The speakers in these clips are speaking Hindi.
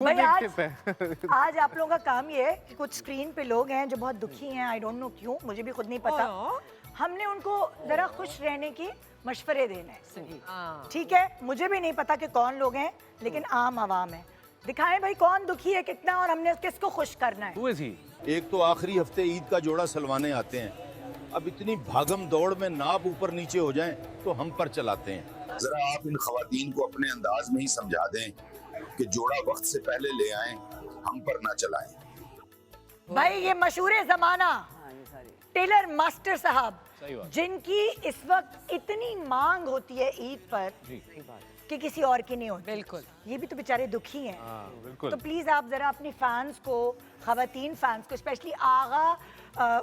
भाई आज आप लोगों का काम ये है कि कुछ स्क्रीन पे लोग हैं जो बहुत दुखी हैं, आई डोंट नो क्यों, मुझे भी खुद नहीं पता। हमने उनको जरा खुश रहने की मशवरे देने हैं, ठीक है? मुझे भी नहीं पता कि कौन लोग हैं, लेकिन आम आवाम है। दिखाएं भाई कौन दुखी है कितना, और हमने किसको खुश करना है। एक तो आखिरी हफ्ते ईद का जोड़ा सलवाने आते हैं, अब इतनी भागम दौड़ में नाप ऊपर नीचे हो जाएं तो हम पर चलाते हैं। जरा आप इन खवातीन को अपने अंदाज में ही समझा दें कि जोड़ा वक्त से पहले ले आएं, हम पर ना चलाएं। भाई ये मशहूर जमाना टेलर मास्टर साहब, जिनकी इस वक्त इतनी मांग होती है ईद पर कि किसी और की नहीं होती। बिल्कुल, ये भी तो बेचारे दुखी हैं। तो प्लीज आप जरा अपनी फैंस को, खवातीन फैंस को, स्पेशली आगा,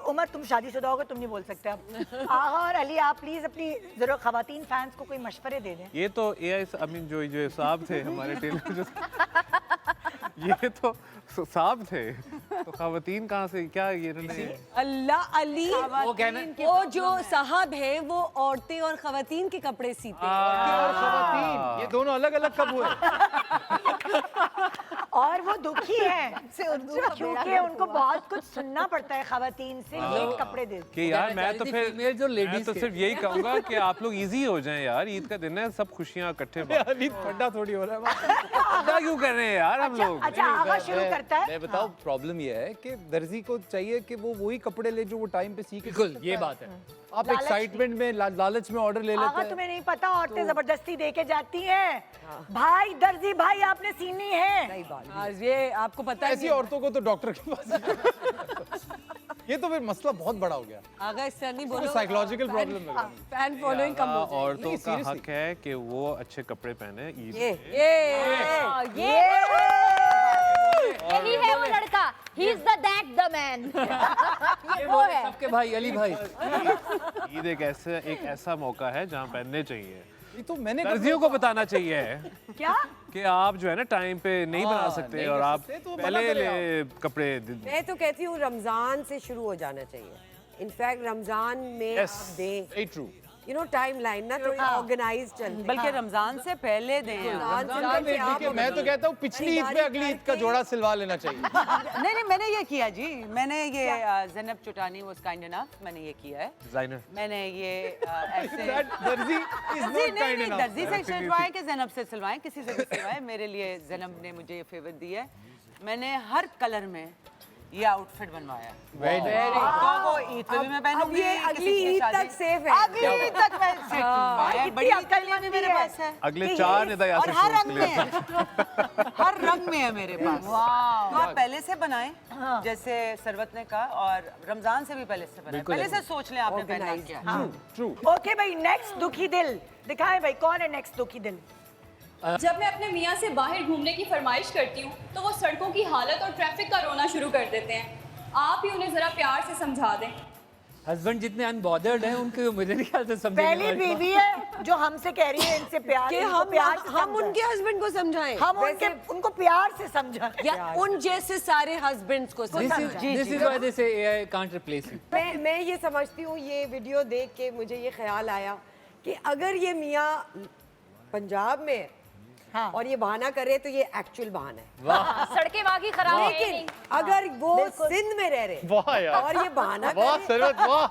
उमर तुम शादीशुदा होगे, तुम नहीं बोल सकते अब, आगा और अली, आप प्लीज अपनी जरूर खवातीन फैंस को कोई मशवरे दे दें। ये तो एआई अमीन जो साहब थे हमारे टेलर जो ये तो साहब थे, तो खवातीन कहाँ से, क्या ये अल्लाह अली, वो जो साहब हैं वो औरतें और खवातीन के कपड़े सीते हैं। और खवातीन ये दोनों अलग अलग कब हुए? और वो दुखी हैं क्योंकि उनको बहुत कुछ सुनना पड़ता है खवातीन से, ये कपड़े दे कि यार मैं तो सिर्फ यही कहूंगा कि आप लोग इजी हो जाएं यार, ईद का दिन है, सब खुशियां इकट्ठे। ठंडा थोड़ी हो रहा है, ठंडा क्यों कर रहे हैं यार हम लोग? अच्छा आगा शुरू करता है। मैं बताऊं, प्रॉब्लम ये है कि दर्जी को चाहिए कि वो वही कपड़े ले जो वो टाइम पे सीखे। बिल्कुल, ये बात है। आप एक्साइटमेंट में, लालच में ऑर्डर ले लेते हैं। तुम्हें नहीं पता, औरतें जबरदस्ती दे के जाती हैं। भाई दर्जी भाई आपने सीनी है, ये आपको पता है। ऐसी औरतों को तो डॉक्टर के पास ये तो फिर मसला बहुत बड़ा हो गया। आगा इस तरह नहीं बोलो, साइकोलॉजिकल प्रॉब्लम है। फैन फॉलोइंग कम हो जाए। औरतों का हक है कि वो अच्छे कपड़े पहने ईद ये यही है वो लड़का, ही इज द मैन। ये वो है सबके भाई अली भाई। ईद एक ऐसा मौका है जहाँ पहनने चाहिए। ये तो मैंने दर्जियों को बताना चाहिए क्या कि आप जो है ना टाइम पे नहीं बना सकते और आप पहले कपड़े। मैं तो कहती हूँ रमजान से शुरू हो जाना चाहिए। इनफैक्ट रमजान में आप दें, true, you know time line ना थोड़ी ऑर्गेनाइज चलती, बल्कि रमजान से पहले दें। मैं तो कहता हूँ पिछली ईद पे अगली ईद का जोड़ा सिलवा लेना चाहिए। नहीं, मैंने ये किया जी, मैंने ये Zainab Chutani was kind enough, मैंने ये किया है। डिजाइनर मैंने ये ऐसे दर्जी इज नॉट काइंड इनफ। दर्जी से सिलवाएं कि ज़ैनब से सिलवाएं, किसी से भी सिलवाएं, मेरे लिए ज़ैनब ने मुझे ये फेवर दी है। मैंने हर कलर में ये आउटफिट बनवाया। वो ईद पे भी मैं पहनूंगी, ये अगली ईद तक सेफ है। अगली ईद तक मैं सेफ हूं। बड़ी ईद के लिए भी मेरे पास है। अगले 4 निदाया और हर रंग में है, हर रंग में है मेरे पास। तो आप पहले से बनाएं, जैसे सरवत ने कहा, और रमजान से भी पहले से बनाएं, पहले से सोच लें आपने पहनना क्या है। ट्रू। ओके भाई, नेक्स्ट दुखी दिल दिखाएं भाई, कौन है नेक्स्ट दुखी दिल? जब मैं अपने मियाँ से बाहर घूमने की फरमाइश करती हूँ तो वो सड़कों की हालत और ट्रैफिक का रोना शुरू कर देते हैं। आप ही उन्हें जरा प्यार से समझा दें। हस्बैंड जितने अनबॉदर्ड हैं उनके मुझे नहीं ख्याल से समझेंगे। पहली बीवी है जो हमसे कह रही है इनसे प्यार, कि हम उनके हस्बैंड को समझाएं, हम उनको प्यार से समझाएं, या उन जैसे सारे हस्बैंड्स को समझाएं। दिस इज व्हाई दे से एआई कांट रिप्लेस यू। मैं ये समझती हूँ, ये वीडियो देख के मुझे ये ख्याल आया कि अगर ये मियाँ पंजाब में और ये बहाना करे तो ये एक्चुअल बहाना है। सड़कें वहाँ की खराब है, लेकिन अगर वो सिंध में रह रहे वाह यार, और ये बहाना वाह सरवत, वाह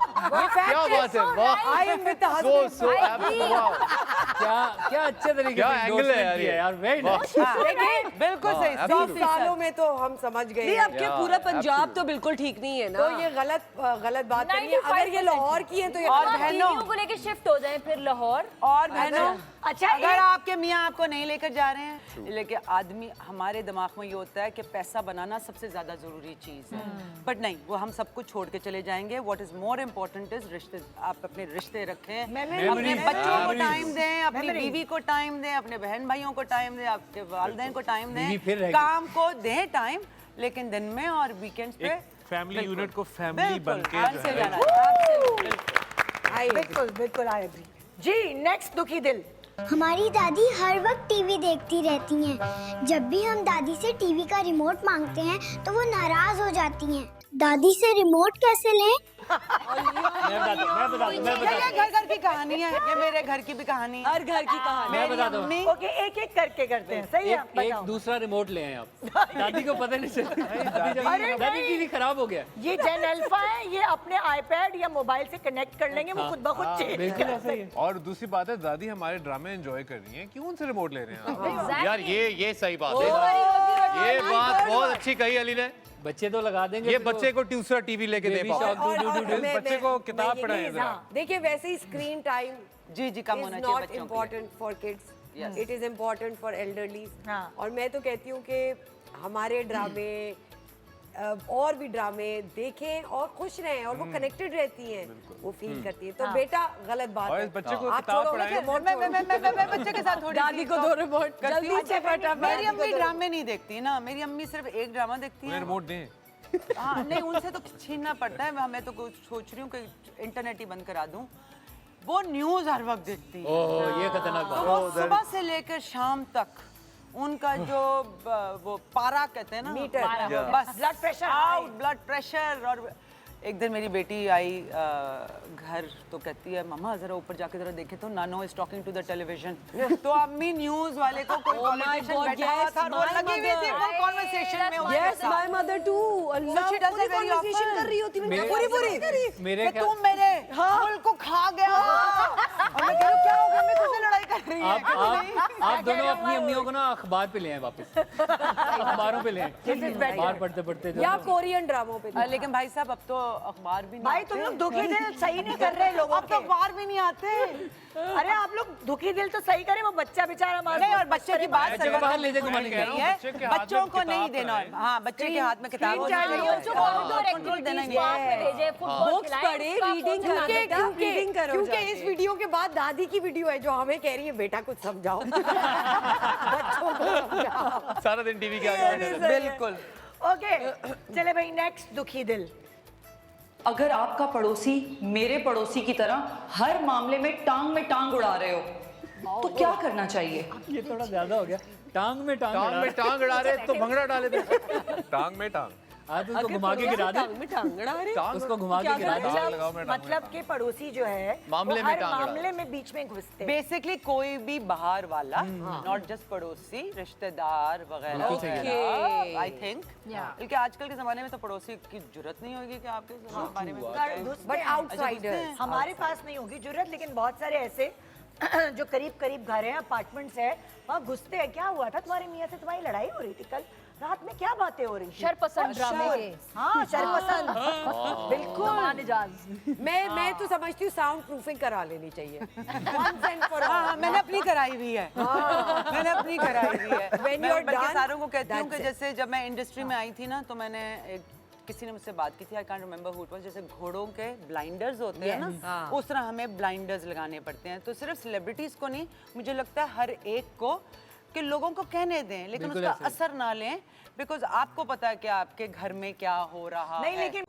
क्या बात है, वाह। I am with the husband. क्या अच्छे तरीके क्या से एंगल है यार, वेरी नाइस। लेकिन बिल्कुल सही, 10 सालों में तो हम समझ गए नहीं, अब क्या पूरा पंजाब तो बिल्कुल ठीक नहीं है ना, तो ये गलत बात करी है। अगर ये लाहौर की है तो ये और गलत है। बहनों को लेके शिफ्ट हो जाए फिर लाहौर। और बहनों, अच्छा अगर आपके मियाँ आपको नहीं लेकर जा रहे हैं, लेकिन आदमी, हमारे दिमाग में ये होता है कि पैसा बनाना सबसे ज्यादा जरूरी चीज है, बट नहीं, वो हम सब कुछ छोड़ के चले जाएंगे। What is more important is रिश्ते। आप अपने रिश्ते रखें, अपने बच्चों को टाइम दें, अपनी बीवी को टाइम दें, अपने बहन भाइयों को टाइम दें, आपके वालिदैन को टाइम दें, काम को दें टाइम, लेकिन दिन में और वीकेंड्स पे फैमिली यूनिट को फैमिली बन के बिल्कुल आई एग्री जी। नेक्स्ट दुखी दिल। हमारी दादी हर वक्त टीवी देखती रहती हैं। जब भी हम दादी से टीवी का रिमोट मांगते हैं तो वो नाराज हो जाती हैं। दादी से रिमोट कैसे लें? ये घर की कहानी है, ये मेरे घर की भी कहानी है, हर घर की कहानी। मैं बताता हूँ। ओके, एक एक करके करते हैं, सही है? एक दूसरा रिमोट ले आए आप। दादी को पता नहीं चला। दादी टीवी खराब हो गया। ये जेन अल्फा है, ये अपने आईपैड या मोबाइल से कनेक्ट कर लेंगे, वो खुद ब खुद चेंज बिल्कुल ऐसा ही है। और दूसरी बात है, दादी हमारे ड्रामे एंजॉय कर रही हैं, क्यों उनसे रिमोट ले रहे हैं आप? यार ये सही बात है, ये बात बहुत अच्छी कही अली ने। बच्चे तो लगा देंगे। ये बच्चे को ट्यूसर टीवी लेके दे पाओ। बच्चे को किताब पढ़ाएं जरा। देखिए वैसे ही स्क्रीन टाइम जी कम होना is चाहिए not बच्चों के लिए। important for kids. Yes. It is important for elderly. हाँ। और मैं तो कहती हूँ कि हमारे ड्रामे और भी ड्रामे देखें और खुश रहें और वो कनेक्टेड रहती हैं, वो फील करती है। तो बेटा गलत बात और है। इस बच्चे को आप किताब छोड़ोगे पढ़ाएं। क्या? मैं बच्चे के साथ थोड़ी दादी को दो रिमोट जल्दी से फटाफट। मेरी अम्मी ड्रामे नहीं देखती ना, मेरी अम्मी सिर्फ एक ड्रामा देखती उन्हें है। रिमोट दें। हाँ नहीं, उनसे तो छीनना पड़ता है। मैं तो कुछ सोच रही हूँ कि इंटरनेट ही बंद करा दूँ। वो न्यूज़ हर वक्त देखती है, ओह ये खतरनाक तो बात। वो सुबह से लेकर शाम तक उनका जो वो पारा कहते हैं ना, मीटर, बस blood pressure out, blood pressure. और एक दिन मेरी बेटी आई घर, तो कहती है मम्मा जरा ऊपर जाके जरा देखे तो Nano is talking to the television. तो अम्मी न्यूज़ वाले को कोई पॉलिटिशियन बैठा हुआ था, वो लगी हुई थी वो कन्वर्सेशन में। Yes, my mother too. Allah She does पूरी it very conversation often. कर रही होती है। पूरी मेरे कि तुम मेरे मुल्क को खा गया। और मैं कह रही हूँ क्या हो गया, मैं तुझसे लड़ाई कर रही है। आप दोनों अपनी अम्मियों को ना अखबार पे ले आए वापस। अखबारों पे ले आए। अखबार पढ़ते पढ़ते या कोरियन ड्रामों पे। लेकिन भाई साहब अब तो अखबार भी नहीं भाई तुम लोग दुखी दिल सही नहीं कर रहे लोगों अब तो अखबार भी नहीं आते। अरे आप लोग दुखी दिल तो सही करें, वो बच्चा बेचारा नहीं, और बच्चे की बात जगह बाहर ले जाके घुमाने नहीं है, बच्चों को नहीं देना। हाँ, बच्चे के हाथ में किताब होनी आउटडोर देना एक्टिविटीज पार्क में भेजे, फुटबॉल बुक्स पढ़े, रीडिंग करो, क्योंकि इस जाके। वीडियो के बाद दादी की वीडियो है जो हमें कह रही है बेटा कुछ समझाओ। बच्चों को समझाओ। सारा दिन टीवी के आगे बैठे रहते हैं। बिल्कुल। ओके चले भाई, नेक्स्ट दुखी दिल। अगर आपका पड़ोसी मेरे पड़ोसी की तरह हर मामले में टांग उड़ा रहे हो तो क्या करना चाहिए? ये थोड़ा ज्यादा हो गया। टांग में टांग अड़ा रहे तो भंगड़ा डाले थे। टांग में टांग। आज उसको घुमा के गिरा दे। उसको घुमा के गिरा दे। मतलब कि पड़ोसी जो है मामले वो में हर टांग अड़ा। मामले में बीच में घुसते हैं। बेसिकली कोई भी बाहर वाला, नॉट जस्ट पड़ोसी, रिश्तेदार वगैरह। आई थिंक बल्कि आजकल के जमाने में तो पड़ोसी की जरूरत नहीं होगी कि आपके बारे में बट आउटसाइडर्स हमारे पास नहीं होगी जरूरत, लेकिन बहुत सारे ऐसे जो करीब करीब घर हैं, अपार्टमेंट्स हैं, वहाँ घुसते हैं। क्या हुआ था तुम्हारे मियाँ से, तुम्हारी लड़ाई हो रही थी कल रात में, क्या बातें हो रही थी? शरपसंद ड्रामे के। हाँ शरपसंद बिल्कुल। मैं तो समझती हूँ साउंड प्रूफिंग करा लेनी चाहिए। मैंने अपनी कराई हुई है। मैंने अपनी कराई हुई है। When मैं you're बल्कि done, सारों को कहती हूँ कि that's it. जैसे जब मैं इंडस्ट्री में आई थी ना, तो मैंने किसी ने मुझसे बात की थी, I can't remember who it was, जैसे घोड़ों के ब्लाइंडर्स होते हैं ना, उस तरह हमें ब्लाइंडर्स लगाने पड़ते हैं। तो सिर्फ सेलिब्रिटीज को नहीं, मुझे लगता है हर एक को, कि लोगों को कहने दें लेकिन उसका असर ना लें, बिकॉज आपको पता है कि आपके घर में क्या हो रहा है। नहीं लेकिन